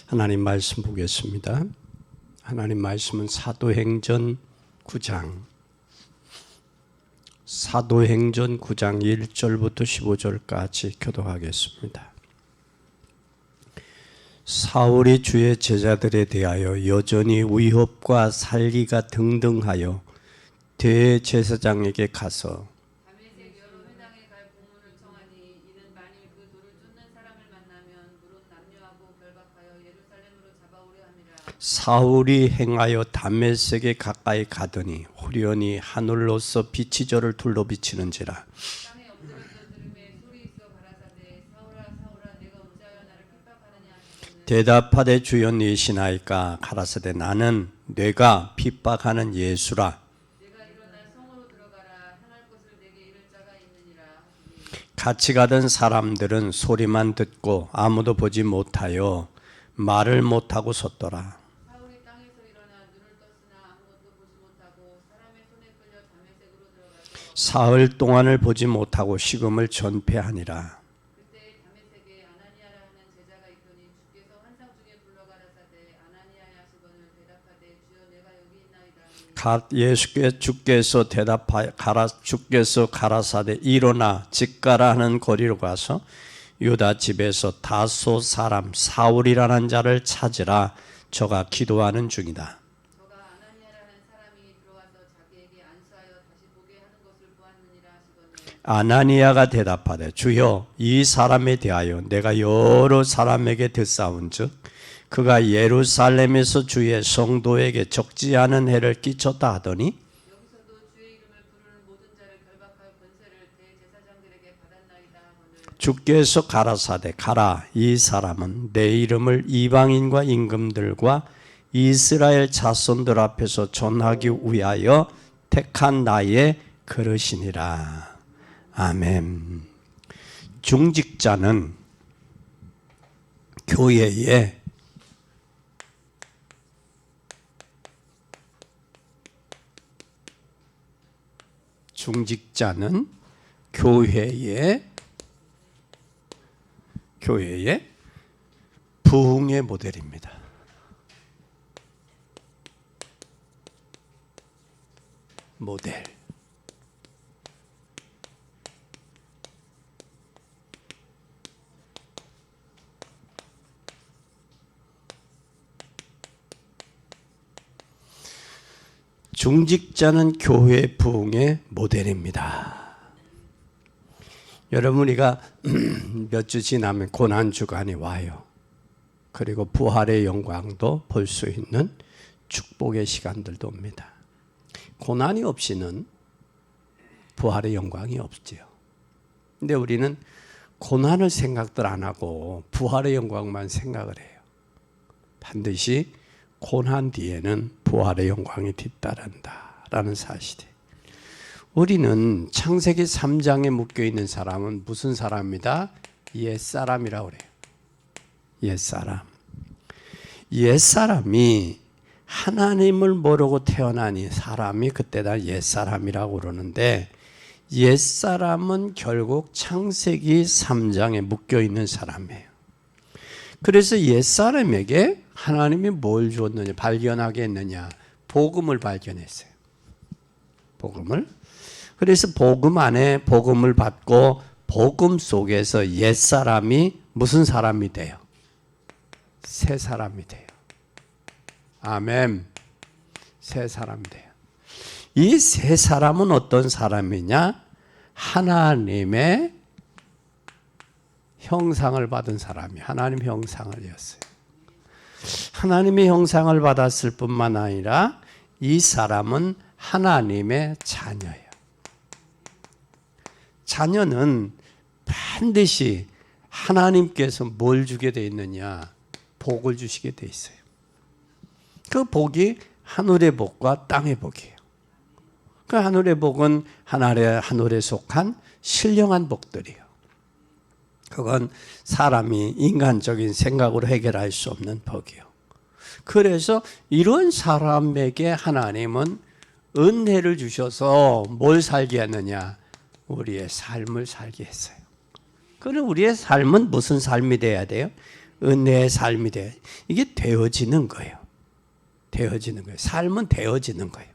하나님 말씀 보겠습니다. 하나님 말씀은 사도행전 9장 1절부터 15절까지 교독하겠습니다. 사울이 주의 제자들에 대하여 여전히 위협과 살기가 등등하여 대제사장에게 가서 다메섹 여러 회당에 갈 공문을 청하니 이는 만일 그 도를 쫓는 사람을 만나면 물은 남녀하고 결박하여 예루살렘으로 잡아오려 함이라. 사울이 행하여 다메섹에 가까이 가더니 후련히 하늘로서 빛이 저를 둘러 비치는지라. 땅에 엎드려서 들음에 소리 있어 가라사대 사울아 사울아 내가 어찌하여 나를 핍박하느냐 하시거늘 대답하되 주여 니시나이까 가라사대 나는 내가 핍박하는 예수라. 내가 일어나 성으로 들어가라 향할 것을 내게 이를 자가 있느니라 하시니 같이 가던 사람들은 소리만 듣고 아무도 보지 못하여 말을 못하고 섰더라. 사울이 땅에서 일어나 눈을 떴으나 아무것도 보지 못하고 사람의 손에 끌려 다메섹으로 들어가서 사흘 동안을 보지 못하고 식음을 전폐하니라. 그때 다메섹에 아나니아라 하는 제자가 있더니 주께서 환상 중에 불러가라사대 아나니아야 하시거늘 대답하되 주여 내가 여기 있나이다 하니 주께서 가라사대 일어나 집 가라 하는 거리로 가서 유다 집에서 다소 사람 사울이라는 자를 찾으라. 저가 기도하는 중이다. 저가 아나니아라는 사람이 들어와서 자기에게 안수하여 다시 보게 하는 것을 보았느니라 하시거늘 아나니아가 대답하되 주여 이 사람에 대하여 내가 여러 사람에게 듣사온즉 그가 예루살렘에서 주의 성도에게 적지 않은 해를 끼쳤다 하더니 여기서도 주의 이름을 부르는 모든 자를 결박할 권세를 대제사장들에게 받았나이다 하거늘 주께서 가라사대 가라. 이 사람은 내 이름을 이방인과 임금들과 이스라엘 자손들 앞에서 전하기 위하여 택한 나의 그릇이니라. 아멘. 중직자는 교회에 교회의 부흥의 모델입니다. 모델. 중직자는 교회 부흥의 모델입니다. 여러분 우리가 몇 주 지나면 고난주간이 와요. 그리고 부활의 영광도 볼 수 있는 축복의 시간들도 옵니다. 고난이 없이는 부활의 영광이 없지요. 근데 우리는 고난을 생각들 안 하고 부활의 영광만 생각을 해요. 반드시 고난 뒤에는 부활의 영광이 뒤따른다라는 사실이에요. 우리는 창세기 3장에 묶여있는 사람은 무슨 사람이다? 옛사람이라고 그래요. 옛사람. 옛사람이 하나님을 모르고 태어나니 사람이 그때다 옛사람이라고 그러는데 옛사람은 결국 창세기 3장에 묶여있는 사람이에요. 그래서 옛사람에게 하나님이 뭘 주었느냐, 발견하게 했느냐, 복음을 발견했어요. 복음을. 그래서 복음 안에 복음을 받고 복음 속에서 옛사람이 무슨 사람이 돼요? 새 사람이 돼요. 아멘. 새 사람이 돼요. 이 새 사람은 어떤 사람이냐? 하나님의 형상을 받은 사람이 하나님 형상을이었어요. 하나님의 형상을 받았을 뿐만 아니라 이 사람은 하나님의 자녀예요. 자녀는 반드시 하나님께서 뭘 주게 돼 있느냐? 복을 주시게 돼 있어요. 그 복이 하늘의 복과 땅의 복이에요. 그 하늘의 복은 하늘에 속한 신령한 복들이에요. 그건 사람이 인간적인 생각으로 해결할 수 없는 복이요. 그래서 이런 사람에게 하나님은 은혜를 주셔서 뭘 살게 했느냐? 우리의 삶을 살게 했어요. 그럼 우리의 삶은 무슨 삶이 돼야 돼요? 은혜의 삶이 돼. 이게 되어지는 거예요. 되어지는 거예요. 삶은 되어지는 거예요.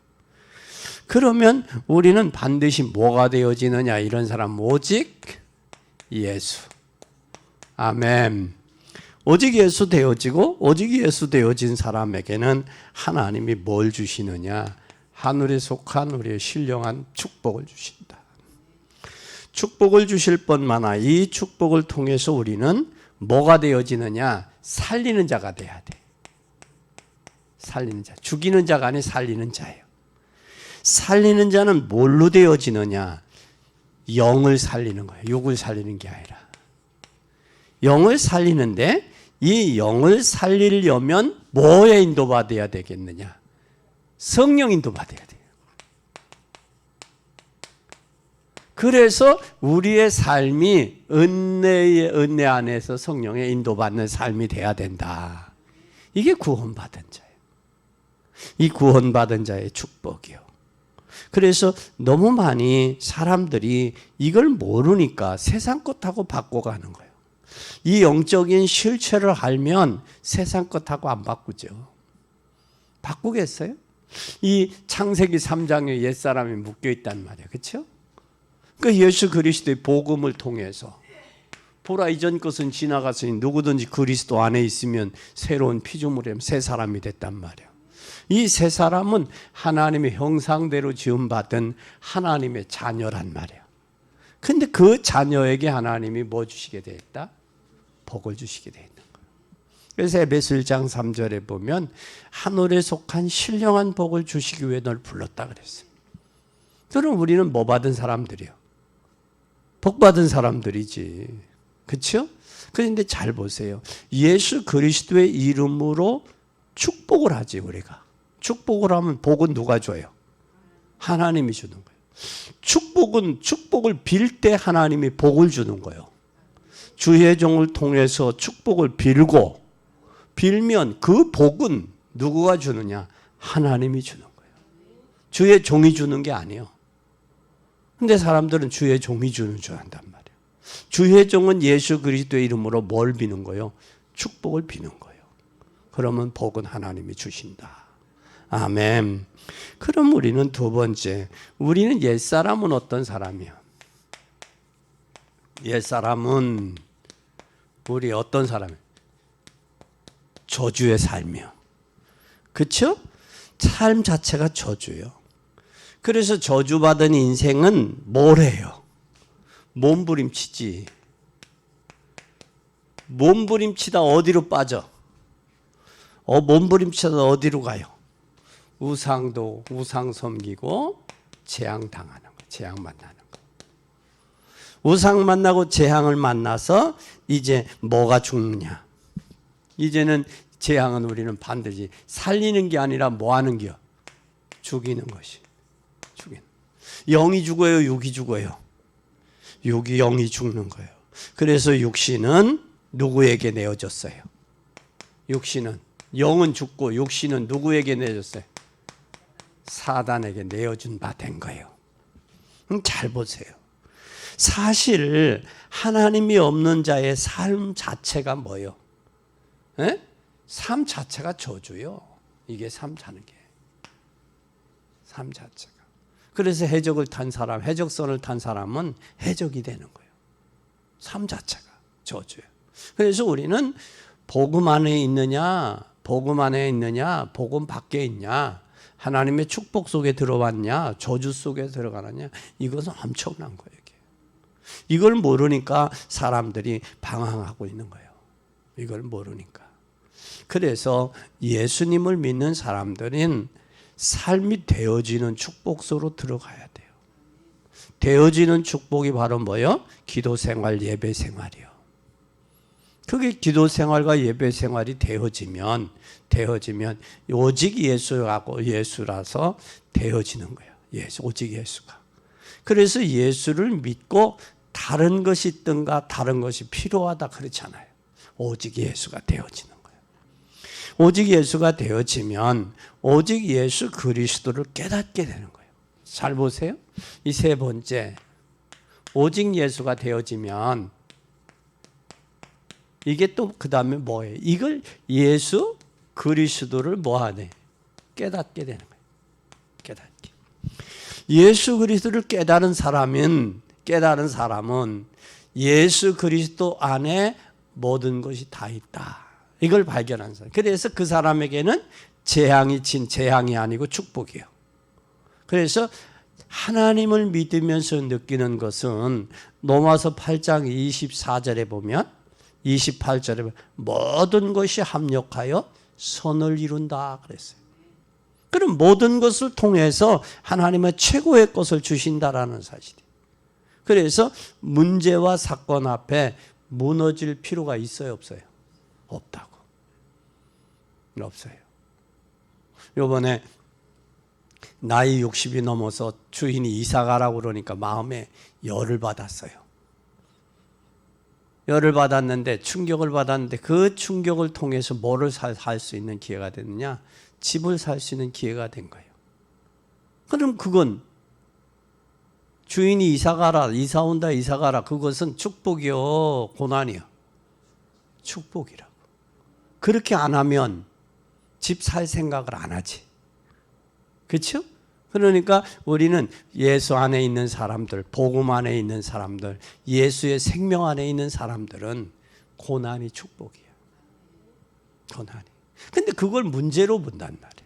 그러면 우리는 반드시 뭐가 되어지느냐? 이런 사람 오직 예수. 아멘. 오직 예수 되어지고 오직 예수 되어진 사람에게는 하나님이 뭘 주시느냐? 하늘에 속한 우리의 신령한 축복을 주신다. 축복을 주실 뿐만 아니라 이 축복을 통해서 우리는 뭐가 되어지느냐? 살리는 자가 돼야 돼. 살리는 자. 죽이는 자가 아니라 살리는 자예요. 살리는 자는 뭘로 되어지느냐? 영을 살리는 거예요. 육을 살리는 게 아니라. 영을 살리는데 이 영을 살리려면 뭐에 인도받아야 되겠느냐? 성령 인도받아야 돼요. 그래서 우리의 삶이 은혜 안에서 성령의 인도받는 삶이 돼야 된다. 이게 구원받은 자예요. 이 구원받은 자의 축복이요. 그래서 너무 많이 사람들이 이걸 모르니까 세상 것하고 바꿔가는 거예요. 이 영적인 실체를 알면 세상 것하고 안 바꾸죠. 바꾸겠어요? 이 창세기 3장에 옛사람이 묶여있단 말이에요. 그렇죠? 그 예수 그리스도의 복음을 통해서 보라 이전 것은 지나갔으니 누구든지 그리스도 안에 있으면 새로운 피조물이면 새 사람이 됐단 말이에요. 이 새 사람은 하나님의 형상대로 지음받은 하나님의 자녀란 말이에요. 근데 그 자녀에게 하나님이 뭐 주시게 돼 있다? 복을 주시게 돼 있는 거예요. 그래서 에베소 1장 3절에 보면 하늘에 속한 신령한 복을 주시기 위해 널 불렀다 그랬어요. 그럼 우리는 뭐 받은 사람들이요? 복 받은 사람들이지. 그렇죠? 그런데 잘 보세요. 예수 그리스도의 이름으로 축복을 하지 우리가. 축복을 하면 복은 누가 줘요? 하나님이 주는 거예요. 축복을 빌 때 하나님이 복을 주는 거예요. 주의 종을 통해서 축복을 빌면 그 복은 누구가 주느냐? 하나님이 주는 거예요. 주의 종이 주는 게 아니에요. 근데 사람들은 주의 종이 주는 줄 안단 말이에요. 주의 종은 예수 그리스도의 이름으로 뭘 비는 거예요? 축복을 비는 거예요. 그러면 복은 하나님이 주신다. 아멘. 그럼 우리는 두 번째, 우리는 옛사람은 어떤 사람이야? 옛사람은 우리 어떤 사람이야? 저주의 삶이요. 그렇죠? 삶 자체가 저주요. 그래서 저주받은 인생은 뭘 해요? 몸부림치지. 몸부림치다 어디로 빠져? 몸부림치다 어디로 가요? 우상 섬기고 재앙 당하는 거, 재앙 만나는 거. 우상 만나고 재앙을 만나서 이제 뭐가 죽느냐? 이제는 재앙은 우리는 반드시 살리는 게 아니라 뭐 하는 게요? 죽이는 것이. 죽이는. 영이 죽어요, 육이 죽어요? 육이 영이 죽는 거예요. 그래서 육신은 누구에게 내어졌어요? 육신은 영은 죽고 육신은 누구에게 내어졌어요? 사단에게 내어준 바 된 거예요. 잘 보세요. 사실 하나님이 없는 자의 삶 자체가 뭐예요? 에? 삶 자체가 저주요. 이게 삶 사는 게. 삶 자체가. 그래서 해적을 탄 사람, 해적선을 탄 사람은 해적이 되는 거예요. 삶 자체가 저주예요. 그래서 우리는 복음 안에 있느냐, 복음 안에 있느냐, 복음 밖에 있냐, 하나님의 축복 속에 들어왔냐, 저주 속에 들어가느냐, 이것은 엄청난 거예요. 이걸 모르니까 사람들이 방황하고 있는 거예요. 이걸 모르니까. 그래서 예수님을 믿는 사람들은 삶이 되어지는 축복 속으로 들어가야 돼요. 되어지는 축복이 바로 뭐예요? 기도 생활, 예배 생활이요. 그게 기도 생활과 예배 생활이 되어지면 오직 예수라서 되어지는 거예요. 오직 예수가. 그래서 예수를 믿고 다른 것이 있든가 다른 것이 필요하다 그렇잖아요. 오직 예수가 되어지는 거예요. 오직 예수가 되어지면 오직 예수 그리스도를 깨닫게 되는 거예요. 잘 보세요. 이 세 번째, 오직 예수가 되어지면 이게 또 그 다음에 뭐예요? 이걸 예수 그리스도를 뭐하네? 깨닫게 되는 거예요. 깨닫게. 예수 그리스도를 깨달은 사람은 예수 그리스도 안에 모든 것이 다 있다. 이걸 발견한 사람. 그래서 그 사람에게는 재앙이 아니고 축복이에요. 그래서 하나님을 믿으면서 느끼는 것은 로마서 8장 28절에 보면 모든 것이 합력하여 선을 이룬다 그랬어요. 그럼 모든 것을 통해서 하나님의 최고의 것을 주신다라는 사실이에요. 그래서 문제와 사건 앞에 무너질 필요가 있어요, 없어요? 없다고. 없어요. 요번에 나이 60이 넘어서 주인이 이사 가라고 그러니까 마음에 열을 받았어요. 열을 받았는데 충격을 받았는데 그 충격을 통해서 뭐를 살 수 있는 기회가 됐느냐? 집을 살 수 있는 기회가 된 거예요. 그럼 그건 주인이 이사 가라 그것은 축복이요, 고난이요? 축복이라고. 그렇게 안 하면 집 살 생각을 안 하지. 그렇죠? 그러니까 우리는 예수 안에 있는 사람들, 복음 안에 있는 사람들, 예수의 생명 안에 있는 사람들은 고난이 축복이야. 고난이. 근데 그걸 문제로 본단 말이야.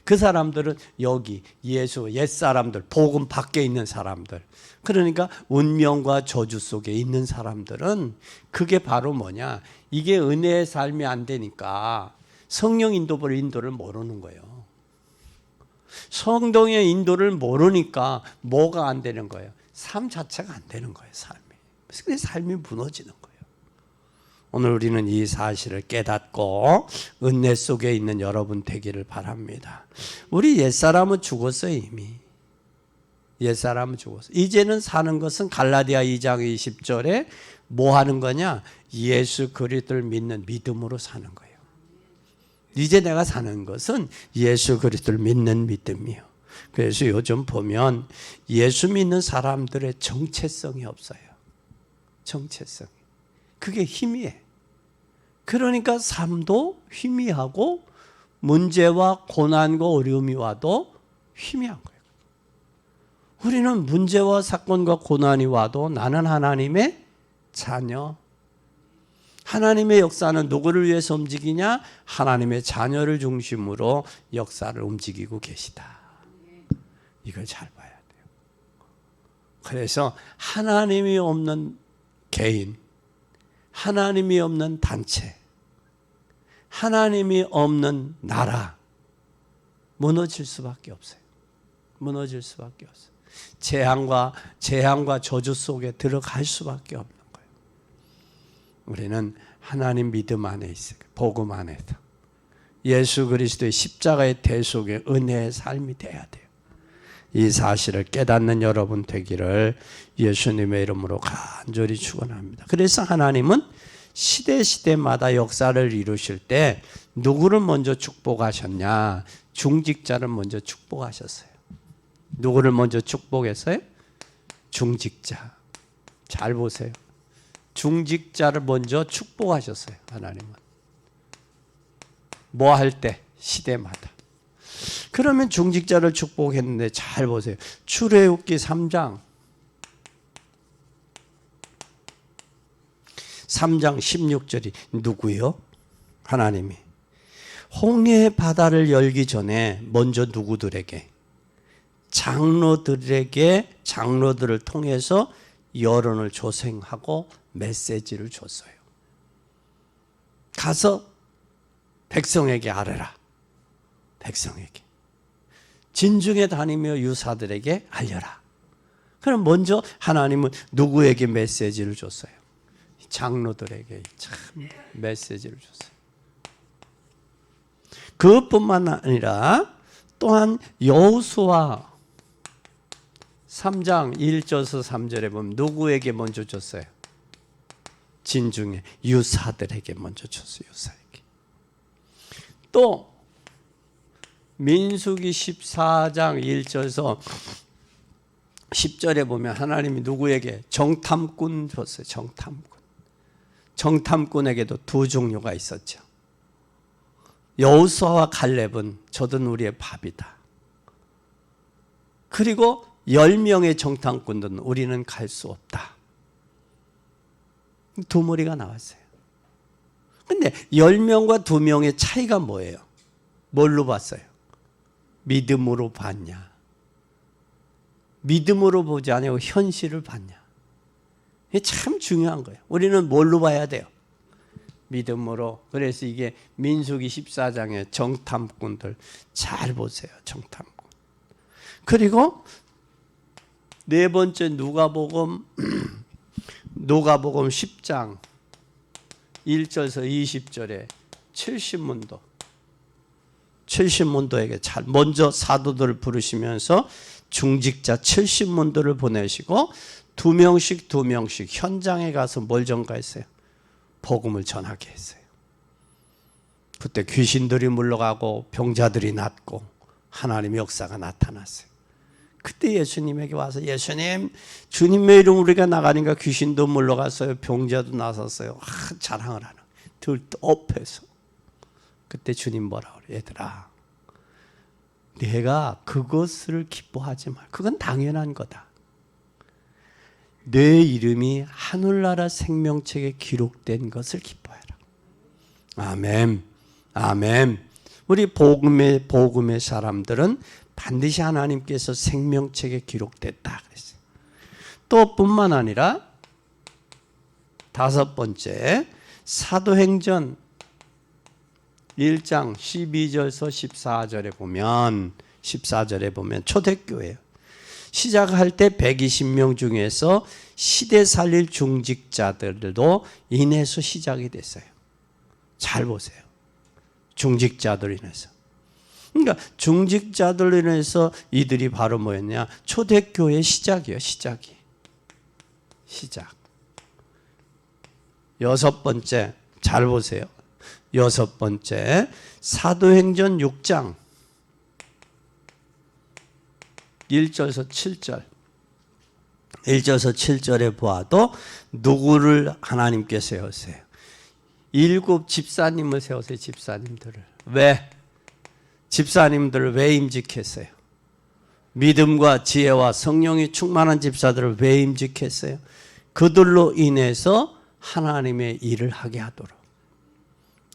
그 사람들은 여기 예수, 옛사람들, 복음 밖에 있는 사람들, 그러니까 운명과 저주 속에 있는 사람들은 그게 바로 뭐냐? 이게 은혜의 삶이 안 되니까 성령 인도를 모르는 거예요. 성령의 인도를 모르니까 뭐가 안 되는 거예요? 삶 자체가 안 되는 거예요, 삶이. 그래서 삶이 무너지는 거예요. 오늘 우리는 이 사실을 깨닫고 은혜 속에 있는 여러분 되기를 바랍니다. 우리 옛사람은 죽었어요, 이미. 옛사람은 죽었어요. 이제는 사는 것은 갈라디아 2장 20절에 뭐 하는 거냐? 예수 그리스도를 믿는 믿음으로 사는 거예요. 이제 내가 사는 것은 예수 그리스도를 믿는 믿음이에요. 그래서 요즘 보면 예수 믿는 사람들의 정체성이 없어요. 정체성. 그게 희미해. 그러니까 삶도 희미하고 문제와 고난과 어려움이 와도 희미한 거예요. 우리는 문제와 사건과 고난이 와도 나는 하나님의 자녀. 하나님의 역사는 누구를 위해서 움직이냐? 하나님의 자녀를 중심으로 역사를 움직이고 계시다. 이걸 잘 봐야 돼요. 그래서 하나님이 없는 개인, 하나님이 없는 단체, 하나님이 없는 나라 무너질 수밖에 없어요. 무너질 수밖에 없어요. 재앙과 저주 속에 들어갈 수밖에 없는 거예요. 우리는 하나님 믿음 안에 있어요. 복음 안에서 예수 그리스도의 십자가의 대속의 은혜의 삶이 돼야 돼요. 이 사실을 깨닫는 여러분 되기를 예수님의 이름으로 간절히 축원합니다. 그래서 하나님은 시대마다 역사를 이루실 때 누구를 먼저 축복하셨냐? 중직자를 먼저 축복하셨어요. 누구를 먼저 축복했어요? 중직자. 잘 보세요. 중직자를 먼저 축복하셨어요. 하나님은. 뭐 할 때? 시대마다. 그러면 중직자를 축복했는데 잘 보세요. 출애굽기 3장 16절이 누구요? 하나님이. 홍해 바다를 열기 전에 먼저 누구들에게? 장로들을 통해서 여론을 조성하고 메시지를 줬어요. 가서 백성에게 아뢰라. 백성에게. 진중에 다니며 유사들에게 알려라. 그럼 먼저 하나님은 누구에게 메시지를 줬어요? 장로들에게 참 메시지를 줬어요. 그것뿐만 아니라 또한 여호수아 3장 1절에서 3절에 보면 누구에게 먼저 줬어요? 진중에 유사들에게 먼저 줬어요. 유사에게. 또 민수기 14장 1절에서 10절에 보면 하나님이 누구에게? 정탐꾼 줬어요. 정탐꾼에게도 두 종류가 있었죠. 여호수아와 갈렙은 저든 우리의 밥이다. 그리고 10명의 정탐꾼들은 우리는 갈 수 없다. 두 머리가 나왔어요. 근데 10명과 2명의 차이가 뭐예요? 뭘로 봤어요? 믿음으로 봤냐? 믿음으로 보지 아니고 현실을 봤냐? 이게 참 중요한 거예요. 우리는 뭘로 봐야 돼요? 믿음으로. 그래서 이게 민수기 14장의 정탐꾼들 잘 보세요. 정탐꾼. 그리고 네 번째 누가복음 10장 1절에서 20절에 70문도에게 잘 먼저 사도들을 부르시면서 중직자 70문도를 보내시고 두 명씩 현장에 가서 뭘 전가했어요? 복음을 전하게 했어요. 그때 귀신들이 물러가고 병자들이 낫고 하나님의 역사가 나타났어요. 그때 예수님에게 와서 예수님, 주님의 이름 우리가 나가니까 귀신도 물러갔어요. 병자도 나섰어요. 자랑을 하는 들떠엎해서. 그때 주님 뭐라 그래요? 얘들아, 내가 그것을 기뻐하지 말. 그건 당연한 거다. 내 이름이 하늘나라 생명책에 기록된 것을 기뻐해라. 아멘. 아멘. 우리 복음의 사람들은 반드시 하나님께서 생명책에 기록됐다 그랬어요. 또 뿐만 아니라 다섯 번째, 사도행전 1장 12절에서 14절에 보면 초대교회예요. 시작할 때 120명 중에서 시대 살릴 중직자들도 인해서 시작이 됐어요. 잘 보세요. 중직자들 인해서. 그러니까 중직자들 인해서 이들이 바로 뭐였냐? 초대교회의 시작이에요. 시작. 여섯 번째, 잘 보세요. 여섯 번째, 사도행전 6장 1절에서 7절. 1절에서 7절에 보아도 누구를 하나님께 세우세요? 7 집사님을 세우세요. 집사님들을. 왜? 집사님들을 왜 임직했어요? 믿음과 지혜와 성령이 충만한 집사들을 왜 임직했어요? 그들로 인해서 하나님의 일을 하게 하도록.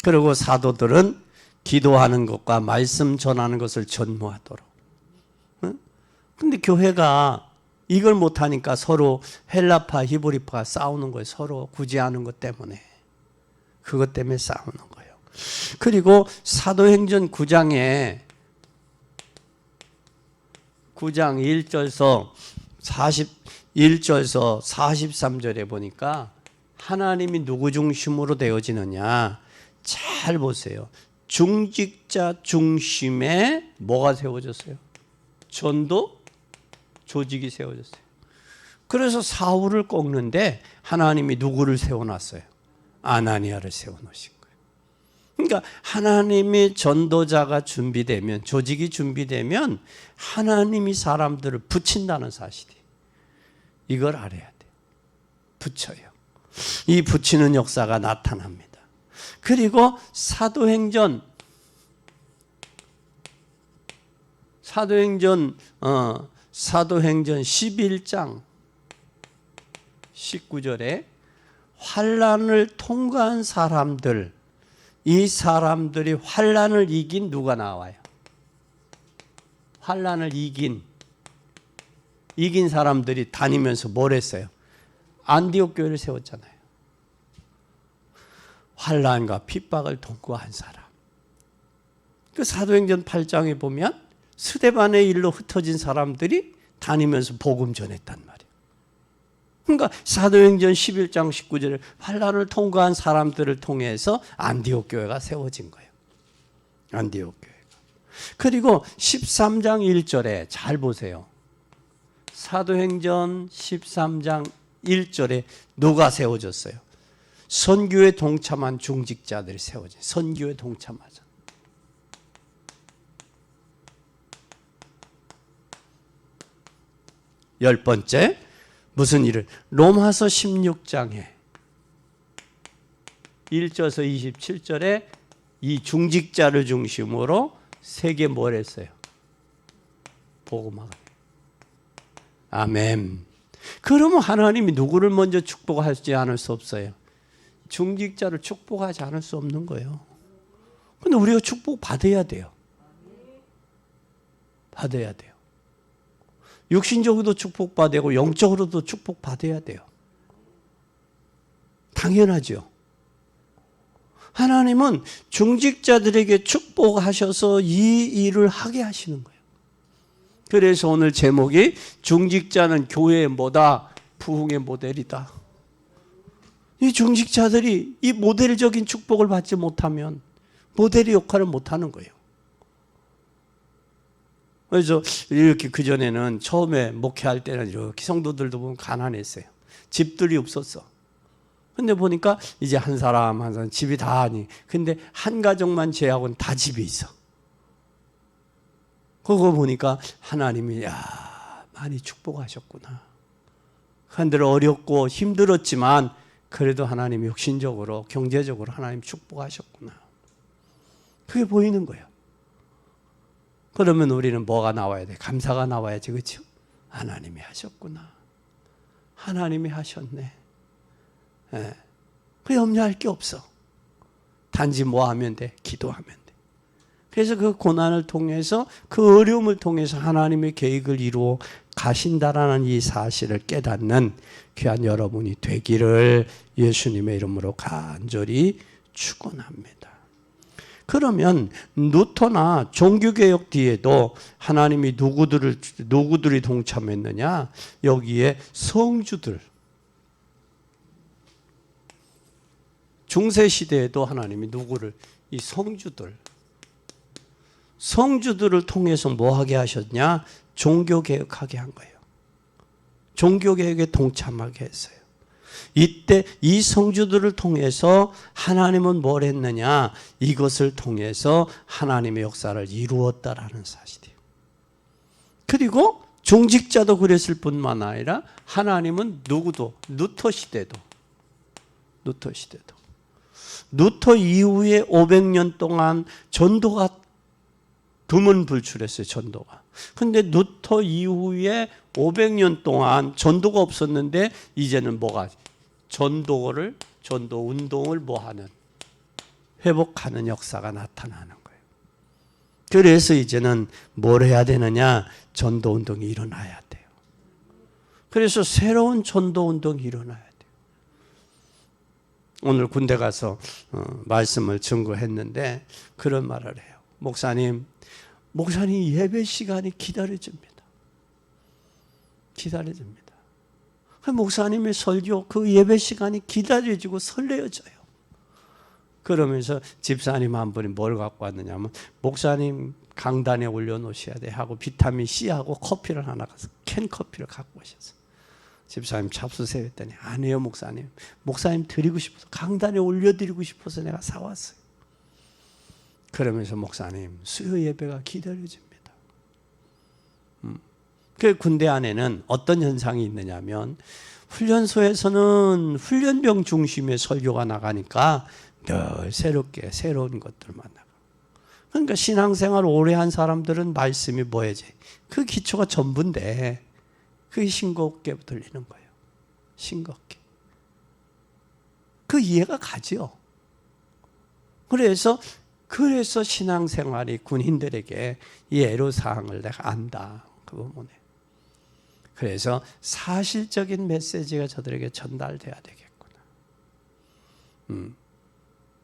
그리고 사도들은 기도하는 것과 말씀 전하는 것을 전무하도록. 근데 교회가 이걸 못하니까 서로 헬라파, 히브리파 싸우는 거예요. 서로 구제하는 것 때문에. 그것 때문에 싸우는 거예요. 그리고 사도행전 9장 1절에서 43절에 보니까 하나님이 누구 중심으로 되어지느냐. 잘 보세요. 중직자 중심에 뭐가 세워졌어요? 전도 조직이 세워졌어요. 그래서 사울을 꺾는데 하나님이 누구를 세워놨어요? 아나니아를 세워놓으신 거예요. 그러니까 하나님이 전도자가 준비되면, 조직이 준비되면 하나님이 사람들을 붙인다는 사실이, 이걸 알아야 돼요. 붙여요. 이 붙이는 역사가 나타납니다. 그리고 사도행전 11장 19절에 환난을 통과한 사람들, 이 사람들이 환난을 이긴 누가 나와요? 환난을 이긴 사람들이 다니면서 뭘 했어요? 안디옥 교회를 세웠잖아요. 환난과 핍박을 통과한 사람. 그 사도행전 8장에 보면 스데반의 일로 흩어진 사람들이 다니면서 복음 전했단 말이에요. 그러니까 사도행전 11장 19절에 환난을 통과한 사람들을 통해서 안디옥 교회가 세워진 거예요. 안디옥 교회가. 그리고 13장 1절에 잘 보세요. 사도행전 13장 1절에 누가 세워졌어요? 선교에 동참한 중직자들이 세워진, 선교에 동참하자. 열 번째, 무슨 일을? 로마서 16장에 1절에서 27절에 이 중직자를 중심으로 세계 뭘 했어요? 복음화가. 아멘. 그러면 하나님이 누구를 먼저 축복하지 않을 수 없어요? 중직자를 축복하지 않을 수 없는 거예요. 근데 우리가 축복 받아야 돼요. 받아야 돼요. 육신적으로도 축복받아야 되고 영적으로도 축복받아야 돼요. 당연하죠. 하나님은 중직자들에게 축복하셔서 이 일을 하게 하시는 거예요. 그래서 오늘 제목이 중직자는 교회의 뭐다? 부흥의 모델이다. 이 중직자들이 이 모델적인 축복을 받지 못하면 모델의 역할을 못하는 거예요. 그래서 이렇게 그전에는 처음에 목회할 때는 이렇게 성도들도 보면 가난했어요. 집들이 없었어. 근데 보니까 이제 한 사람 한 사람 집이 다 아니. 근데 한 가정만 제하고는 다 집이 있어. 그거 보니까 하나님이 많이 축복하셨구나. 한들 어렵고 힘들었지만 그래도 하나님이 혁신적으로 경제적으로 하나님 축복하셨구나. 그게 보이는 거예요. 그러면 우리는 뭐가 나와야 돼? 감사가 나와야지, 그렇죠? 하나님이 하셨구나. 하나님이 하셨네. 그 염려할 게 없어. 단지 뭐 하면 돼? 기도하면 돼. 그래서 그 고난을 통해서 그 어려움을 통해서 하나님의 계획을 이루어 가신다라는 이 사실을 깨닫는 귀한 여러분이 되기를 예수님의 이름으로 간절히 축원합니다. 그러면 루터나 종교개혁 뒤에도 하나님이 누구들이 동참했느냐? 여기에 성주들. 중세시대에도 하나님이 누구를? 이 성주들을 통해서 뭐 하게 하셨냐? 종교개혁하게 한 거예요. 종교개혁에 동참하게 했어요. 이때 이 성주들을 통해서 하나님은 뭘 했느냐? 이것을 통해서 하나님의 역사를 이루었다라는 사실이에요. 그리고 중직자도 그랬을 뿐만 아니라 하나님은 누구도 루터 시대도 루터 이후에 500년 동안 전도가 드문불출했어요. 전도가. 근데 루터 이후에 500년 동안 전도가 없었는데 이제는 뭐가? 전도 운동을 뭐하는? 회복하는 역사가 나타나는 거예요. 그래서 이제는 뭘 해야 되느냐? 전도 운동이 일어나야 돼요. 그래서 새로운 전도 운동이 일어나야 돼요. 오늘 군대 가서 말씀을 증거했는데 그런 말을 해요. 목사님 예배 시간이 기다려집니다. 목사님의 설교 그 예배 시간이 기다려지고 설레어져요. 그러면서 집사님 한 분이 뭘 갖고 왔느냐면 목사님 강단에 올려놓으셔야 돼 하고 비타민 C하고 커피를 하나 가서 캔 커피를 갖고 오셨어요. 집사님 잡수세요 했더니 아니에요 목사님. 목사님 드리고 싶어서 강단에 올려드리고 싶어서 내가 사왔어요. 그러면서 목사님 수요 예배가 기다려집니다. 그 군대 안에는 어떤 현상이 있느냐면 훈련소에서는 훈련병 중심의 설교가 나가니까 늘 새로운 것들만 나가. 그러니까 신앙생활 오래 한 사람들은 말씀이 뭐야지? 그 기초가 전부인데 그게 싱겁게 들리는 거예요. 싱겁게. 그 이해가 가죠. 그래서 신앙생활이 군인들에게 이 애로사항을 내가 안다. 그 부분에. 그래서 사실적인 메시지가 저들에게 전달돼야 되겠구나.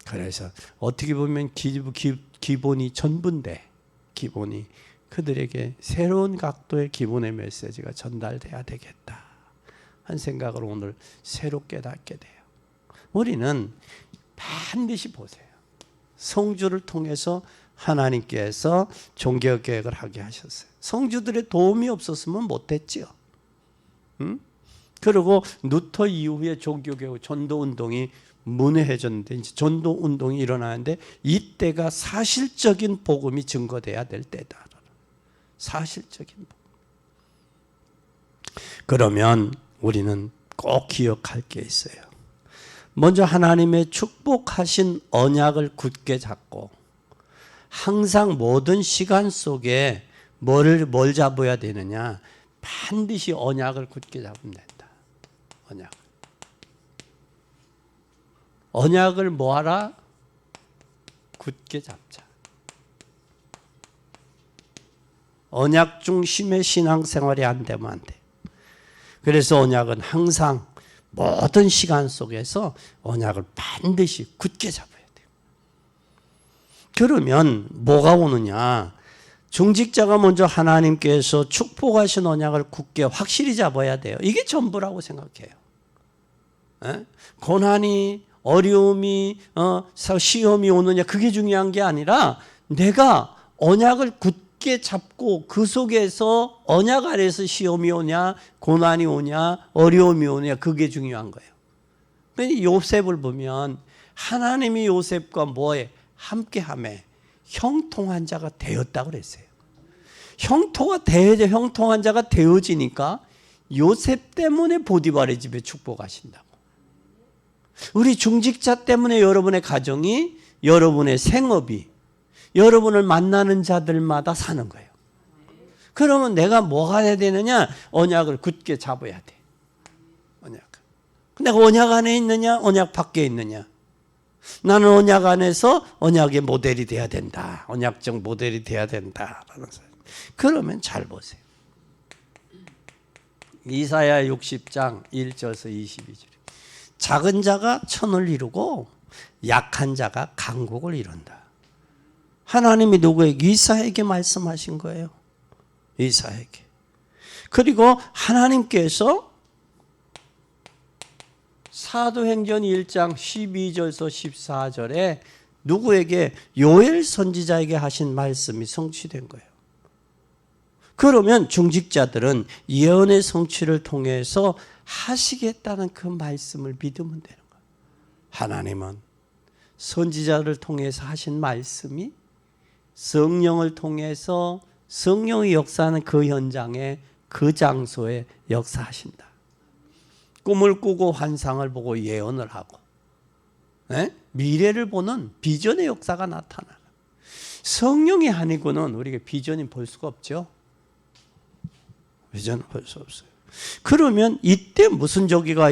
그래서 어떻게 보면 기본이 전부인데 기본이 그들에게 새로운 각도의 기본의 메시지가 전달돼야 되겠다 한 생각을 오늘 새로 깨닫게 돼요. 우리는 반드시 보세요. 성주를 통해서 하나님께서 종교개혁을 하게 하셨어요. 성주들의 도움이 없었으면 못했지요. 그리고 루터 이후에 종교개혁 전도운동이 문외해졌는데 이제 전도운동이 일어나는데 이때가 사실적인 복음이 증거돼야 될 때다. 사실적인 복음. 그러면 우리는 꼭 기억할 게 있어요. 먼저 하나님의 축복하신 언약을 굳게 잡고 항상 모든 시간 속에 뭘 잡아야 되느냐? 반드시 언약을 굳게 잡으면 된다. 언약을 뭐하라? 굳게 잡자. 언약 중심의 신앙생활이 안 되면 안 돼. 그래서 언약은 항상 모든 시간 속에서 언약을 반드시 굳게 잡아야 돼요. 그러면 뭐가 오느냐? 중직자가 먼저 하나님께서 축복하신 언약을 굳게 확실히 잡아야 돼요. 이게 전부라고 생각해요. 고난이, 어려움이, 시험이 오느냐 그게 중요한 게 아니라 내가 언약을 굳게 잡고 그 속에서 언약 아래서 시험이 오냐 고난이 오냐 어려움이 오냐 그게 중요한 거예요. 요셉을 보면 하나님이 요셉과 뭐에 함께하며 형통한 자가 되었다고 그랬어요. 형통한 자가 되어지니까 요셉 때문에 보디발의 집에 축복하신다고. 우리 중직자 때문에 여러분의 가정이, 여러분의 생업이, 여러분을 만나는 자들마다 사는 거예요. 그러면 내가 뭐가 해야 되느냐? 언약을 굳게 잡아야 돼. 내가 언약 안에 있느냐? 언약 밖에 있느냐? 나는 언약 안에서 언약의 모델이 돼야 된다. 언약적 모델이 돼야 된다. 그러면 잘 보세요. 이사야 60장 1절에서 22절. 작은 자가 천을 이루고 약한 자가 강국을 이룬다. 하나님이 누구에게? 이사야에게 말씀하신 거예요. 이사야에게. 그리고 하나님께서 사도행전 1장 12절에서 14절에 누구에게? 요엘 선지자에게 하신 말씀이 성취된 거예요. 그러면 중직자들은 예언의 성취를 통해서 하시겠다는 그 말씀을 믿으면 되는 거예요. 하나님은 선지자를 통해서 하신 말씀이 성령을 통해서 성령이 역사하는 그 현장에 그 장소에 역사하신다. 꿈을 꾸고 환상을 보고 예언을 하고 미래를 보는 비전의 역사가 나타나요. 성령이 아니고는 우리가 비전이 볼 수가 없죠. 비전은 볼 수 없어요. 그러면 이때 무슨 저기가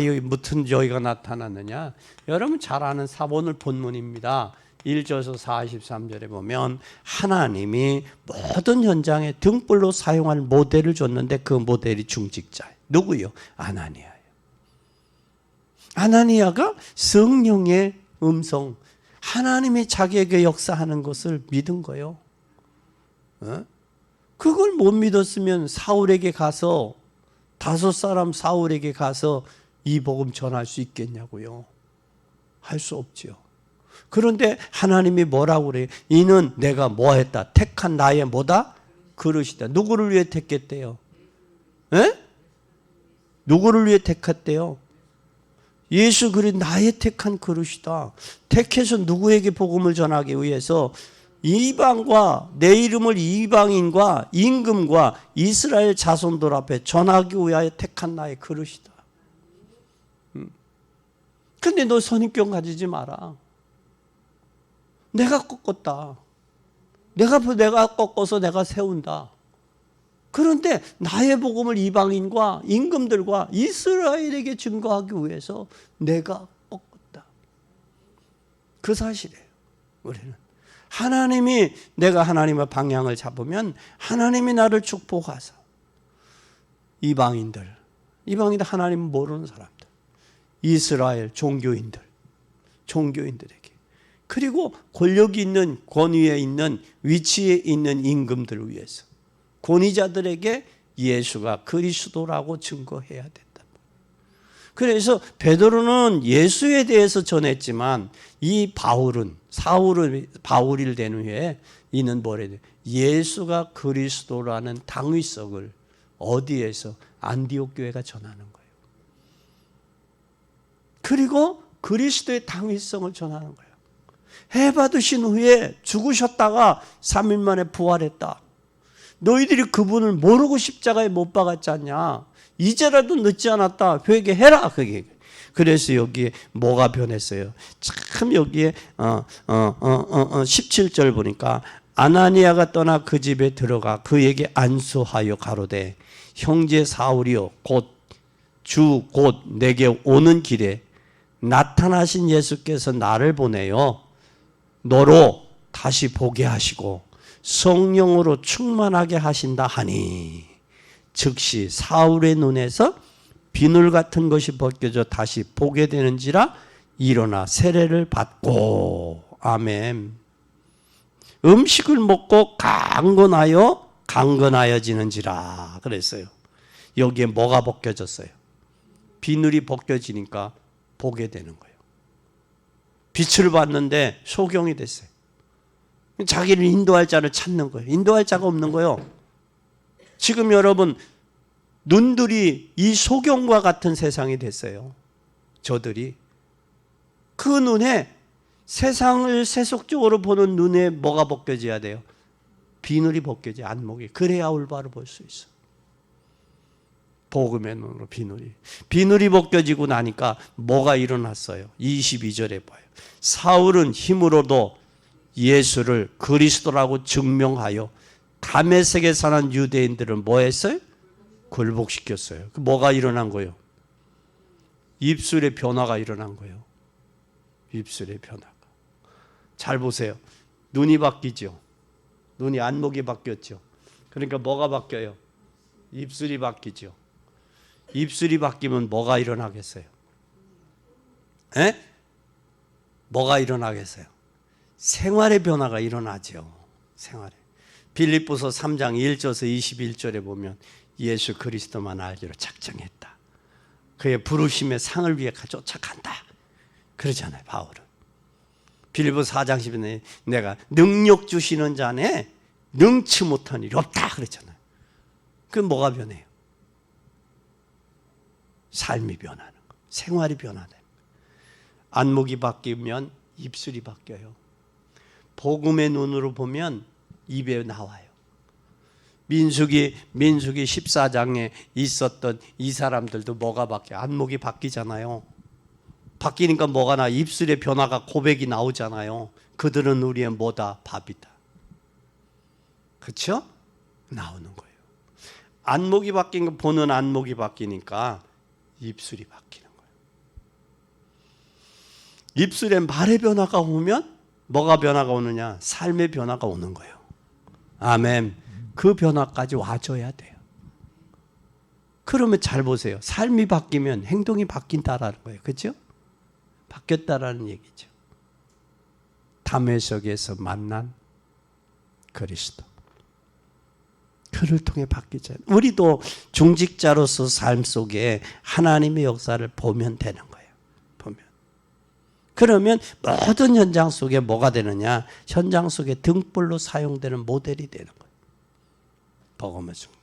나타났느냐? 여러분 잘 아는 사본을 본문입니다. 1절에서 43절에 보면 하나님이 모든 현장에 등불로 사용할 모델을 줬는데 그 모델이 중직자예요. 누구요? 아나니아예요. 아나니아가 성령의 음성, 하나님이 자기에게 역사하는 것을 믿은 거예요. 그걸 못 믿었으면 사울에게 가서 다섯 사람 사울에게 가서 이 복음 전할 수 있겠냐고요. 할 수 없죠. 그런데 하나님이 뭐라고 그래요? 이는 내가 뭐 했다? 택한 나의 뭐다? 그릇이다. 누구를 위해 택했대요? 누구를 위해 택했대요? 예수 그리스도 나의 택한 그릇이다. 택해서 누구에게 복음을 전하기 위해서 이방과 내 이름을 이방인과 임금과 이스라엘 자손들 앞에 전하기 위하여 택한 나의 그릇이다. 근데 너 선입견 가지지 마라. 내가 꺾었다. 내가 꺾어서 내가 세운다. 그런데 나의 복음을 이방인과 임금들과 이스라엘에게 증거하기 위해서 내가 꺾었다. 그 사실이에요. 우리는 하나님이 내가 하나님의 방향을 잡으면 하나님이 나를 축복하사 이방인들 하나님 모르는 사람들, 이스라엘 종교인들에게 그리고 권력이 있는 권위에 있는 위치에 있는 임금들을 위해서 권위자들에게 예수가 그리스도라고 증거해야 된다. 그래서 베드로는 예수에 대해서 전했지만 이 바울이 된 후에 이는 뭐래? 예수가 그리스도라는 당위성을 어디에서? 안디옥 교회가 전하는 거예요. 그리고 그리스도의 당위성을 전하는 거예요. 해 받으신 후에 죽으셨다가 3일 만에 부활했다. 너희들이 그분을 모르고 십자가에 못 박았지 않냐? 이제라도 늦지 않았다. 회개해라. 그게 그래서 여기에 뭐가 변했어요? 참 여기에 17절 보니까 아나니아가 떠나 그 집에 들어가 그에게 안수하여 가로되 형제 사울이여 곧 내게 오는 길에 나타나신 예수께서 나를 보내어 너로 다시 보게 하시고 성령으로 충만하게 하신다 하니 즉시 사울의 눈에서 비늘 같은 것이 벗겨져 다시 보게 되는지라 일어나 세례를 받고 아멘. 음식을 먹고 강건하여지는지라 그랬어요. 여기에 뭐가 벗겨졌어요? 비늘이 벗겨지니까 보게 되는 거예요. 빛을 봤는데 소경이 됐어요. 자기를 인도할 자를 찾는 거예요. 인도할 자가 없는 거예요. 지금 여러분 눈들이 이 소경과 같은 세상이 됐어요. 저들이 그 눈에 세상을 세속적으로 보는 눈에 뭐가 벗겨져야 돼요? 비늘이 벗겨져 안목이. 그래야 올바로 볼 수 있어. 복음의 눈으로 비늘이 벗겨지고 나니까 뭐가 일어났어요? 22절에 봐요. 사울은 힘으로도 예수를 그리스도라고 증명하여 다메섹에 사는 유대인들을 뭐 했어요? 굴복시켰어요. 뭐가 일어난 거예요? 입술의 변화가 일어난 거예요. 입술의 변화가. 잘 보세요. 눈이 바뀌죠. 눈이 안목이 바뀌었죠. 그러니까 뭐가 바뀌어요? 입술이 바뀌죠. 입술이 바뀌면 뭐가 일어나겠어요? 뭐가 일어나겠어요? 생활의 변화가 일어나죠. 생활에. 빌립보서 3장 1절에서 21절에 보면 예수 그리스도만 알기로 작정했다. 그의 부르심의 상을 위해 쫓아간다. 그러잖아요, 바울은. 빌립보서 4장 10절에 내가 능력 주시는 자네 능치 못한 일이 없다 그랬잖아요. 그럼 뭐가 변해요? 삶이 변하는 거, 생활이 변하는 거. 안목이 바뀌면 입술이 바뀌어요. 복음의 눈으로 보면 입에 나와요. 민수기 14장에 있었던 이 사람들도 뭐가 바뀌어요? 안목이 바뀌잖아요. 바뀌니까 뭐가 나? 입술의 변화가 고백이 나오잖아요. 그들은 우리의 뭐다? 밥이다. 그렇죠? 나오는 거예요. 안목이 바뀐 거 보는 안목이 바뀌니까 입술이 바뀌는 거예요. 입술에 말의 변화가 오면 뭐가 변화가 오느냐? 삶의 변화가 오는 거예요. 아멘. 그 변화까지 와줘야 돼요. 그러면 잘 보세요. 삶이 바뀌면 행동이 바뀐다라는 거예요. 그렇죠? 바뀌었다라는 얘기죠. 다메섹에서 만난 그리스도. 그를 통해 바뀌잖아요. 우리도 중직자로서 삶 속에 하나님의 역사를 보면 되는 거예요. 보면. 그러면 모든 현장 속에 뭐가 되느냐? 현장 속에 등불로 사용되는 모델이 되는 거예요. 복음의 순간.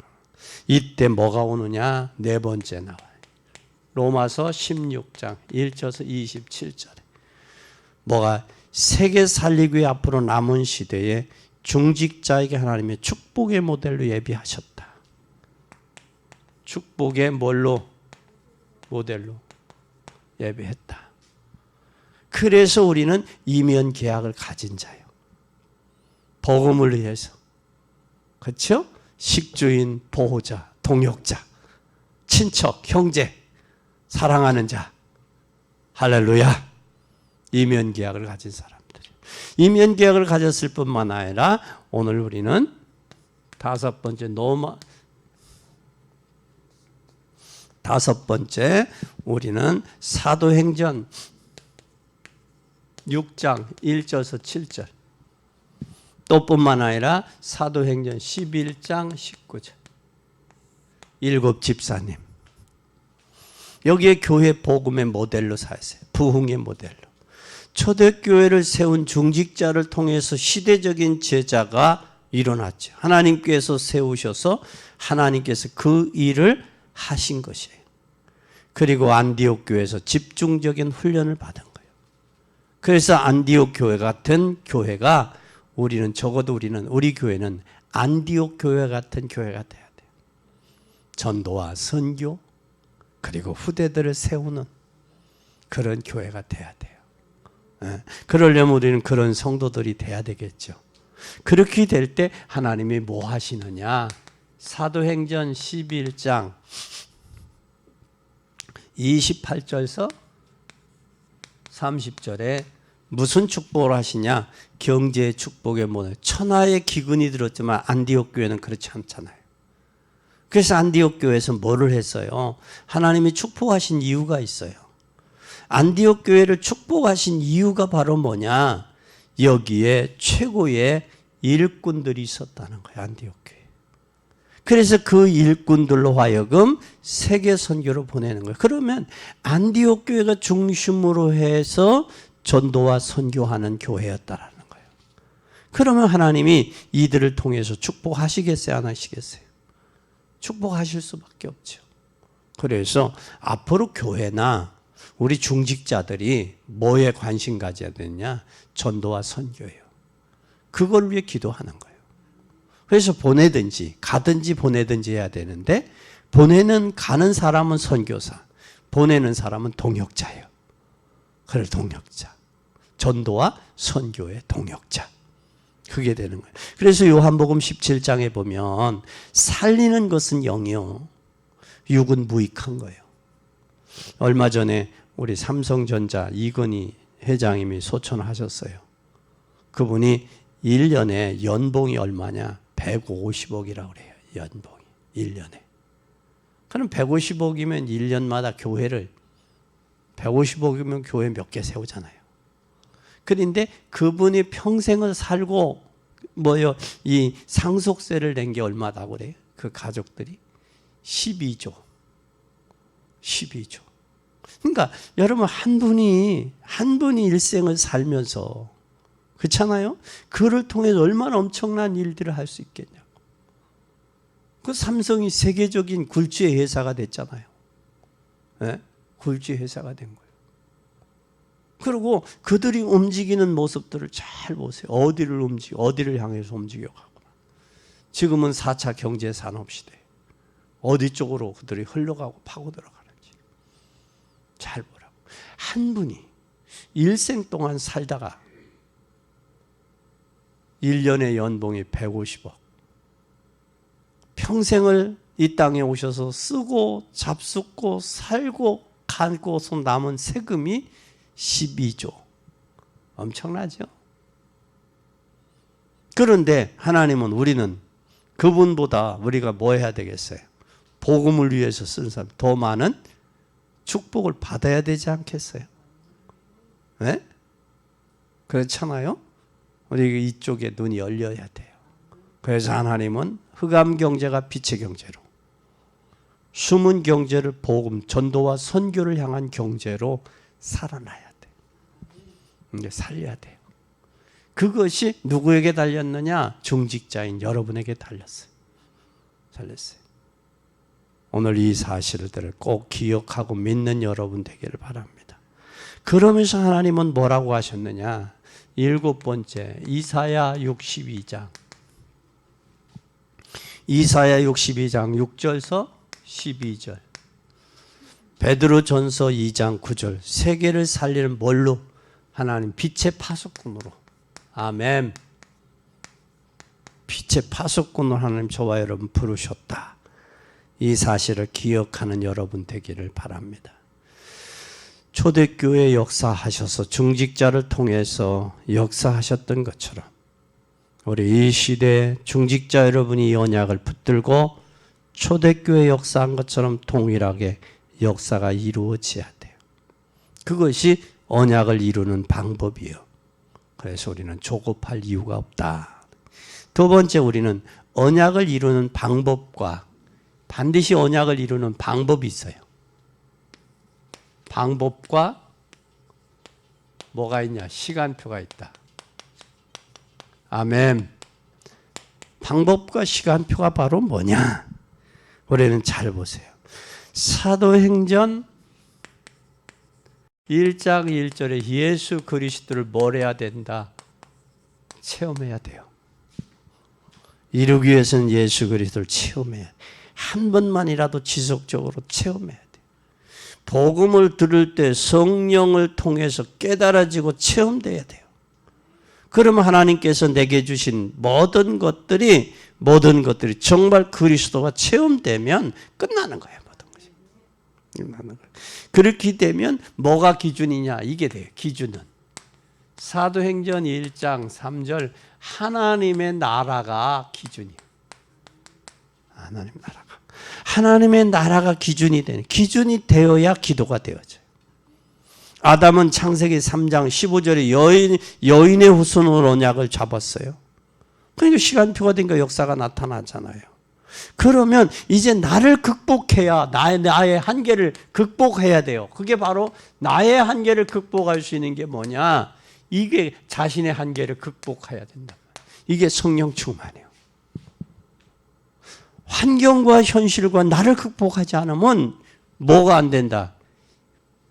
이때 뭐가 오느냐? 네 번째 나와요. 로마서 16장 1절에서 27절에 뭐가 세계 살리기 위해 앞으로 남은 시대에 중직자에게 하나님의 축복의 모델로 예비하셨다. 축복의 모델로 예비했다. 그래서 우리는 이면 계약을 가진 자예요. 복음을 위해서. 그렇죠? 식주인, 보호자, 동역자, 친척, 형제, 사랑하는 자. 할렐루야. 이면 계약을 가진 사람들. 이면 계약을 가졌을 뿐만 아니라 오늘 우리는 다섯 번째 우리는 사도행전 6장 1절에서 7절 또 뿐만 아니라 사도행전 11장 19절 일곱 집사님 여기에 교회 복음의 모델로 사세요. 부흥의 모델로. 초대교회를 세운 중직자를 통해서 시대적인 제자가 일어났죠. 하나님께서 세우셔서 하나님께서 그 일을 하신 것이에요. 그리고 안디옥 교회에서 집중적인 훈련을 받은 거예요. 그래서 안디옥 교회 같은 교회가 우리 교회는 안디옥 교회 같은 교회가 돼야 돼요. 전도와 선교 그리고 후대들을 세우는 그런 교회가 돼야 돼요. 예. 그러려면 우리는 그런 성도들이 돼야 되겠죠. 그렇게 될 때 하나님이 뭐 하시느냐? 사도행전 11장 28절에서 30절에 무슨 축복을 하시냐? 경제의 축복의 문을. 천하의 기근이 들었지만 안디옥 교회는 그렇지 않잖아요. 그래서 안디옥 교회에서 뭐를 했어요? 하나님이 축복하신 이유가 있어요. 안디옥 교회를 축복하신 이유가 바로 뭐냐? 여기에 최고의 일꾼들이 있었다는 거예요. 안디옥 교회. 그래서 그 일꾼들로 하여금 세계 선교로 보내는 거예요. 그러면 안디옥 교회가 중심으로 해서 전도와 선교하는 교회였다라는 거예요. 그러면 하나님이 이들을 통해서 축복하시겠어요? 안 하시겠어요? 축복하실 수밖에 없죠. 그래서 앞으로 교회나 우리 중직자들이 뭐에 관심 가져야 되느냐? 전도와 선교예요. 그걸 위해 기도하는 거예요. 그래서 보내든지 가든지 보내든지 해야 되는데 가는 사람은 선교사, 보내는 사람은 동역자예요. 그걸 동역자. 전도와 선교의 동역자. 그게 되는 거예요. 그래서 요한복음 17장에 보면 살리는 것은 영이요, 육은 무익한 거예요. 얼마 전에 우리 삼성전자 이건희 회장님이 소천하셨어요. 그분이 1년에 연봉이 얼마냐? 150억이라고 그래요. 연봉이 1년에. 그럼 150억이면 1년마다 교회를 150억이면 교회 몇 개 세우잖아요. 그런데 그분이 평생을 살고 이 상속세를 낸 게 얼마다고 그래요? 그 가족들이 12조. 12조. 그러니까 여러분 한 분이 일생을 살면서, 그렇잖아요? 그를 통해서 얼마나 엄청난 일들을 할 수 있겠냐고. 그 삼성이 세계적인 굴지의 회사가 됐잖아요. 네? 굴지의 회사가 된 거예요. 그리고 그들이 움직이는 모습들을 잘 보세요. 어디를 향해서 움직여가고. 지금은 4차 경제산업시대. 어디 쪽으로 그들이 흘러가고 파고 들어가는지 잘 보라고. 한 분이 일생 동안 살다가 1년의 연봉이 150억. 평생을 이 땅에 오셔서 쓰고 잡숫고 살고 가고서 남은 세금이 12조. 엄청나죠? 그런데 하나님은 우리는 그분보다 우리가 뭐 해야 되겠어요? 복음을 위해서 쓴 사람, 더 많은 축복을 받아야 되지 않겠어요? 네? 그렇잖아요? 우리 이쪽에 눈이 열려야 돼요. 그래서 하나님은 흑암 경제가 빛의 경제로, 숨은 경제를 복음, 전도와 선교를 향한 경제로 살아나야 돼. 이제 살려야 돼요. 그것이 누구에게 달렸느냐? 중직자인 여러분에게 달렸어요. 달렸어요. 오늘 이 사실들을 꼭 기억하고 믿는 여러분 되기를 바랍니다. 그러면서 하나님은 뭐라고 하셨느냐? 7번째, 이사야 62장. 이사야 62장 6절서 12절. 베드로전서 2장 9절. 세계를 살리는 뭘로? 하나님 빛의 파수꾼으로. 아멘. 빛의 파수꾼으로 하나님 저와 여러분 부르셨다. 이 사실을 기억하는 여러분 되기를 바랍니다. 초대교회 역사하셔서 중직자를 통해서 역사하셨던 것처럼 우리 이 시대 중직자 여러분이 이 언약을 붙들고 초대교회 역사한 것처럼 동일하게 역사가 이루어져야 돼요. 그것이 언약을 이루는 방법이에요. 그래서 우리는 조급할 이유가 없다. 두 번째, 우리는 언약을 이루는 방법과 반드시 언약을 이루는 방법이 있어요. 방법과 뭐가 있냐? 시간표가 있다. 아멘. 방법과 시간표가 바로 뭐냐? 우리는 잘 보세요. 사도행전 1장 1절에 예수 그리스도를 뭘 해야 된다? 체험해야 돼요. 이루기 위해서는 예수 그리스도를 체험해야 돼. 한 번만이라도 지속적으로 체험해야 돼. 복음을 들을 때 성령을 통해서 깨달아지고 체험돼야 돼요. 그러면 하나님께서 내게 주신 모든 것들이 정말 그리스도가 체험되면 끝나는 거예요. 모든 것이. 끝나는 거예요. 그렇게 되면 뭐가 기준이냐? 이게 돼요. 기준은. 사도행전 1장 3절 하나님의 나라가 기준이에요. 하나님의 나라가 기준이 되는, 기준이 되어야 기도가 되어져요. 아담은 창세기 3장 15절에 여인의 후손으로 언약을 잡았어요. 그러니까 시간표가 되니까 역사가 나타나잖아요. 그러면 이제 나를 극복해야, 나의 한계를 극복해야 돼요. 그게 바로 나의 한계를 극복할 수 있는 게 뭐냐? 이게 자신의 한계를 극복해야 된다. 이게 성령 충만이에요. 환경과 현실과 나를 극복하지 않으면 뭐가 안 된다?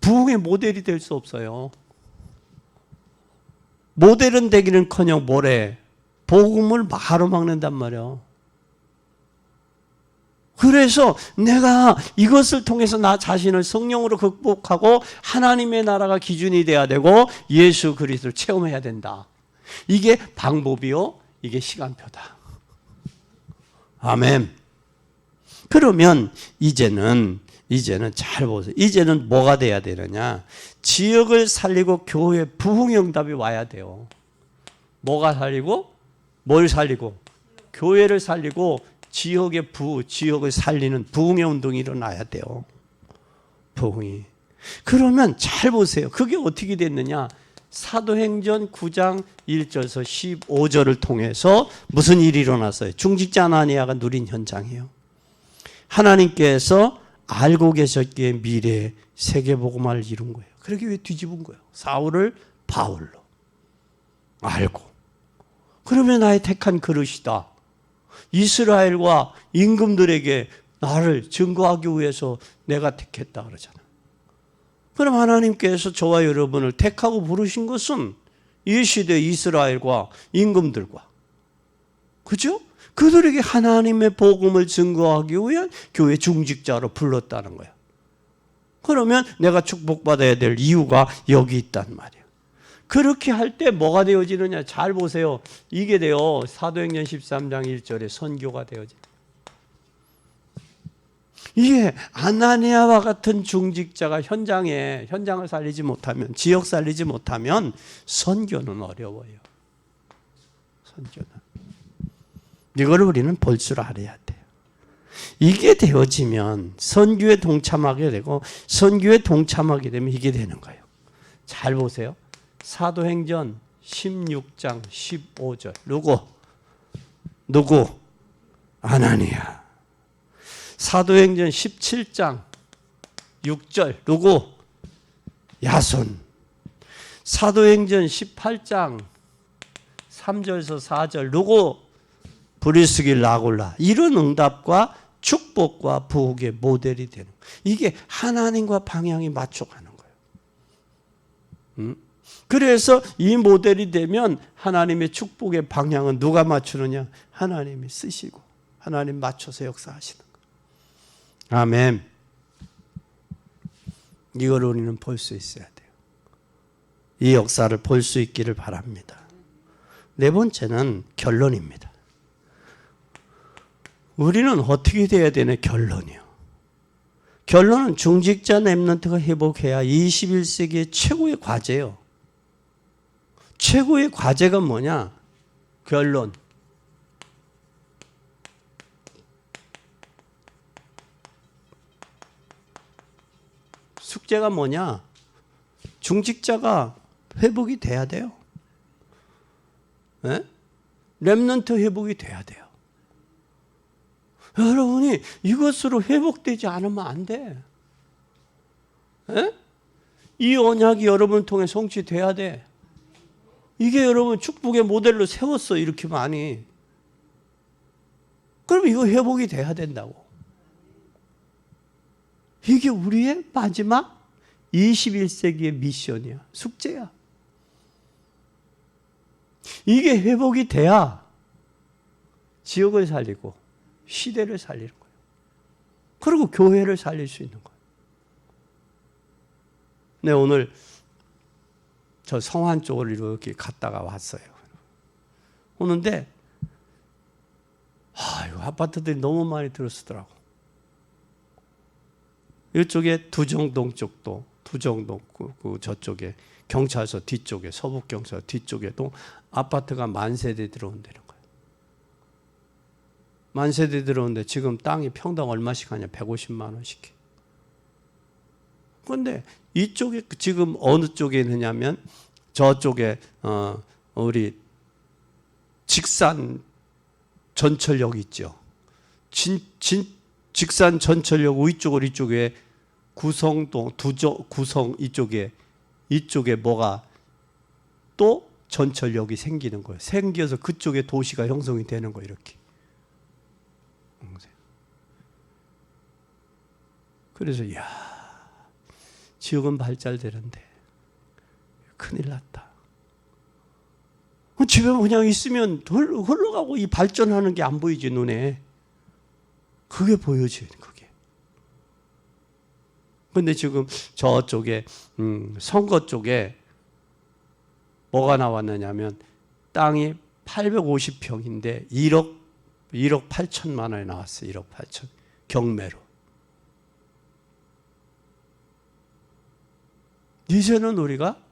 부흥의 모델이 될 수 없어요. 모델은 되기는커녕 뭐래? 복음을 가로막는단 말이에요. 그래서 내가 이것을 통해서 나 자신을 성령으로 극복하고 하나님의 나라가 기준이 돼야 되고 예수 그리스도를 체험해야 된다. 이게 방법이요. 이게 시간표다. 아멘. 그러면 이제는 잘 보세요. 이제는 뭐가 돼야 되느냐? 지역을 살리고 교회 부흥의 응답이 와야 돼요. 뭐가 살리고? 뭘 살리고? 교회를 살리고 지역을 살리는 부흥의 운동이 일어나야 돼요. 부흥이. 그러면 잘 보세요. 그게 어떻게 됐느냐? 사도행전 9장 1절에서 15절을 통해서 무슨 일이 일어났어요? 중직자 아나니아가 누린 현장이에요. 하나님께서 알고 계셨기에 미래에 세계복음화를 이룬 거예요. 그러기 위해 뒤집은 거예요. 사울을 바울로 알고. 그러면 나의 택한 그릇이다. 이스라엘과 임금들에게 나를 증거하기 위해서 내가 택했다 그러잖아요. 그럼 하나님께서 저와 여러분을 택하고 부르신 것은 이 시대 이스라엘과 임금들과, 그죠? 그들에게 하나님의 복음을 증거하기 위한 교회 중직자로 불렀다는 거야. 그러면 내가 축복받아야 될 이유가 여기 있단 말이에요. 그렇게 할 때 뭐가 되어지느냐? 잘 보세요. 이게 돼요. 사도행전 13장 1절에 선교가 되어져요. 이게 아나니아와 같은 중직자가 현장을 살리지 못하면, 지역 살리지 못하면 선교는 어려워요. 선교는. 이걸 우리는 볼 줄 알아야 돼요. 이게 되어지면 선교에 동참하게 되고, 선교에 동참하게 되면 이게 되는 거예요. 잘 보세요. 사도행전 16장 15절. 누구? 아나니아. 사도행전 17장 6절. 누구? 야손. 사도행전 18장 3절에서 4절. 누구? 브리스길 라굴라. 이런 응답과 축복과 부흥의 모델이 되는 거예요. 이게 하나님과 방향이 맞춰가는 거예요. 그래서 이 모델이 되면 하나님의 축복의 방향은 누가 맞추느냐? 하나님이 쓰시고 하나님 맞춰서 역사하시는 거예요. 아멘. 이걸 우리는 볼 수 있어야 돼요. 이 역사를 볼 수 있기를 바랍니다. 네 번째는 결론입니다. 우리는 어떻게 돼야 되나? 결론이요. 결론은 중직자 렘넌트가 회복해야 21세기의 최고의 과제예요. 최고의 과제가 뭐냐? 결론. 숙제가 뭐냐? 중직자가 회복이 돼야 돼요. 네? 렘넌트 회복이 돼야 돼요. 여러분이 이것으로 회복되지 않으면 안 돼. 에? 이 언약이 여러분을 통해 성취돼야 돼. 이게 여러분 축복의 모델로 세웠어, 이렇게 많이. 그럼 이거 회복이 돼야 된다고. 이게 우리의 마지막 21세기의 미션이야. 숙제야. 이게 회복이 돼야 지역을 살리고 시대를 살리는 거예요. 그리고 교회를 살릴 수 있는 거예요. 네, 오늘 저 성안 쪽으로 이렇게 갔다가 왔어요. 오는데 이거 아파트들이 너무 많이 들어서더라고. 이쪽에 두정동 쪽도, 두정동 그 저쪽에 경찰서 뒤쪽에, 서북경찰서 뒤쪽에도 아파트가 만세대 들어온다는 거예요. 만세대 들어오는데 지금 땅이 평당 얼마씩 하냐? 150만 원씩. 그런데 이쪽에 지금 어느 쪽에 있느냐면 저쪽에 우리 직산 전철역 있죠. 직산 전철역 위쪽으로 이쪽에 구성동 구성 이쪽에 뭐가 또 전철역이 생기는 거예요. 생겨서 그쪽에 도시가 형성이 되는 거예요. 이렇게. 그래서 지역은 발달되는데 큰일 났다. 집에 그냥 있으면 흘러가고 이 발전하는 게 안 보이지 눈에. 그게 보여져요. 그게. 그런데 지금 저쪽에 선거 쪽에 뭐가 나왔느냐면 땅이 850평인데 1억 8천만 원에 나왔어요. 1억 8천 경매로. 이제는 우리가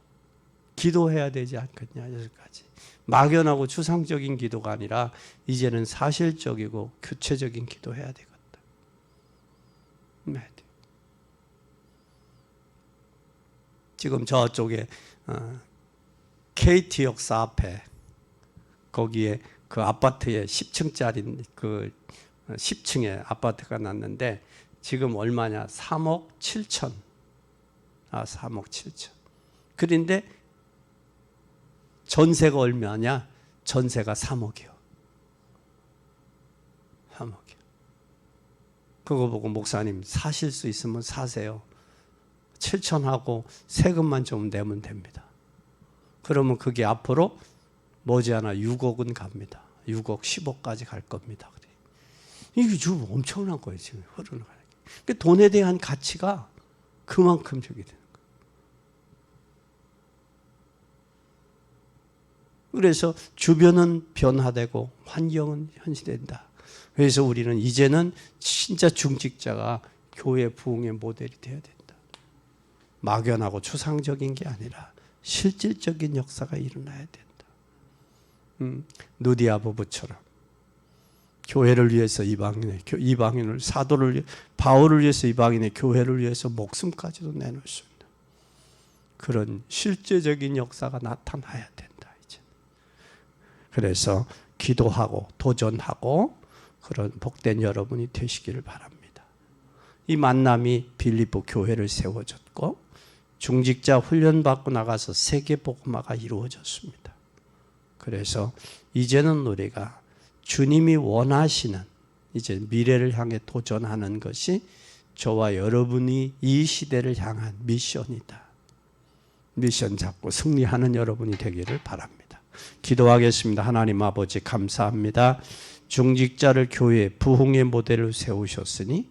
기도해야 되지 않겠냐. 여기까지. 막연하고 추상적인 기도가 아니라 이제는 사실적이고 구체적인 기도해야 되겠다. 지금 저쪽에 KT 역사 앞에 거기에 그 아파트에 10층짜리 그 10층에 아파트가 났는데 지금 얼마냐? 3억 7천. 3억 7천. 그런데 전세가 얼마냐? 전세가 3억이요. 3억이요. 그거 보고 목사님 사실 수 있으면 사세요. 7천하고 세금만 좀 내면 됩니다. 그러면 그게 앞으로 머지않아 6억은 갑니다. 6억, 10억까지 갈 겁니다. 이게 좀 엄청난 거예요. 지금 흐르는 게. 돈에 대한 가치가 그만큼 저기 되는 거예요. 그래서 주변은 변화되고 환경은 현실된다. 그래서 우리는 이제는 진짜 중직자가 교회 부흥의 모델이 되어야 된다. 막연하고 추상적인 게 아니라 실질적인 역사가 일어나야 된다. 누디아 부부처럼 교회를 위해서 이방인을 사도를 바울을 위해서 이방인의 교회를 위해서 목숨까지도 내놓을 수 있는 그런 실제적인 역사가 나타나야 된다. 이제. 그래서 기도하고 도전하고 그런 복된 여러분이 되시기를 바랍니다. 이 만남이 빌립보 교회를 세워줬고 중직자 훈련받고 나가서 세계 복음화가 이루어졌습니다. 그래서 이제는 우리가 주님이 원하시는 이제 미래를 향해 도전하는 것이 저와 여러분이 이 시대를 향한 미션이다. 미션 잡고 승리하는 여러분이 되기를 바랍니다. 기도하겠습니다. 하나님 아버지 감사합니다. 중직자를 교회 부흥의 모델로 세우셨으니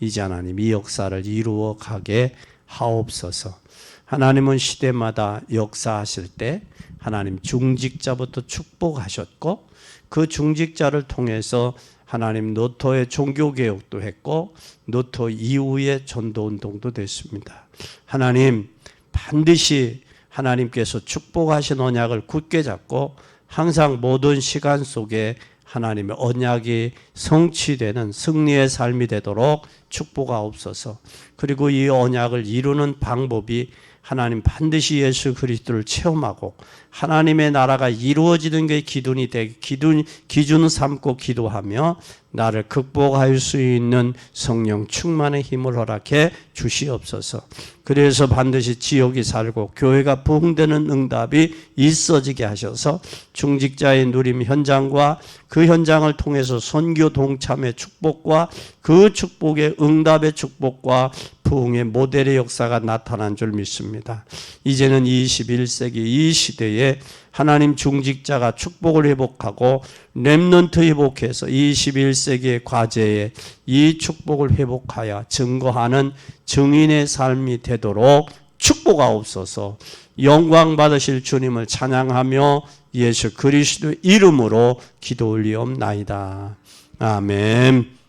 이제 하나님 이 역사를 이루어 가게 하옵소서. 하나님은 시대마다 역사하실 때 하나님 중직자부터 축복하셨고 그 중직자를 통해서 하나님 노토의 종교개혁도 했고 노토 이후의 전도운동도 됐습니다. 하나님 반드시 하나님께서 축복하신 언약을 굳게 잡고 항상 모든 시간 속에 하나님의 언약이 성취되는 승리의 삶이 되도록 축복하옵소서. 그리고 이 언약을 이루는 방법이 하나님 반드시 예수 그리스도를 체험하고 하나님의 나라가 이루어지는 게 기준을 삼고 기도하며 나를 극복할 수 있는 성령 충만의 힘을 허락해 주시옵소서. 그래서 반드시 지역이 살고 교회가 부흥되는 응답이 있어지게 하셔서 중직자의 누림 현장과 그 현장을 통해서 선교 동참의 축복과 그 축복의 응답의 축복과 부흥의 모델의 역사가 나타난 줄 믿습니다. 이제는 21세기 이 시대에 하나님 중직자가 축복을 회복하고 렘넌트 회복해서 21세기의 과제에 이 축복을 회복하여 증거하는 증인의 삶이 되도록 축복하옵소서. 영광 받으실 주님을 찬양하며 예수 그리스도 이름으로 기도 올리옵나이다. 아멘.